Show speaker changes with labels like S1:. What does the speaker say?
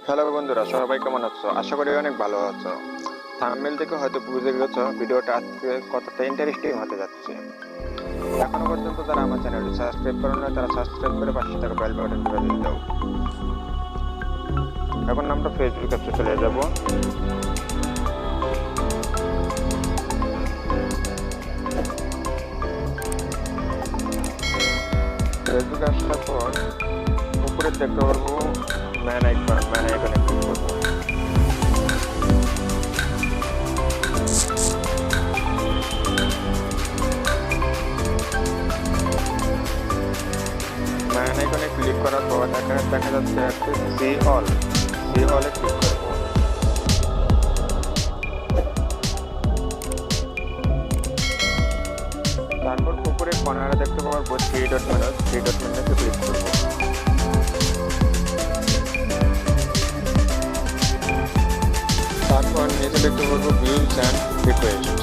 S1: Hello বন্ধুরা, সবাই কেমন আছো? আশা করি অনেক ভালো আছো। থাম্বনেল থেকে হয়তো বুঝে গেছো ভিডিওটা আজকে কতটা ইন্টারেস্টিং হতে যাচ্ছে। এখনো পর্যন্ত যারা আমার চ্যানেলটি সাবস্ক্রাইব করো না, তারা সাবস্ক্রাইব করে পাশে থাকা বেল বাটনটি বাজিয়ে দাও। এখন আমরা ফেসবুক অ্যাপসে চলে যাব। ফেসবুক আসার পর উপরে দেখতে পারবো ম্যান আইকনে ক্লিক করবো। ম্যান আইকনে ক্লিক করার পর এখানে দেখা যাচ্ছে একটি সি অলে ক্লিক করবো। তারপর উপরে কর্নারে দেখতে পারবো থ্রি ডট মেনুতে ক্লিক করবো। তারপর নিচে দেখতে পারবো ভিউজ অ্যান্ড রিকোয়েস্ট।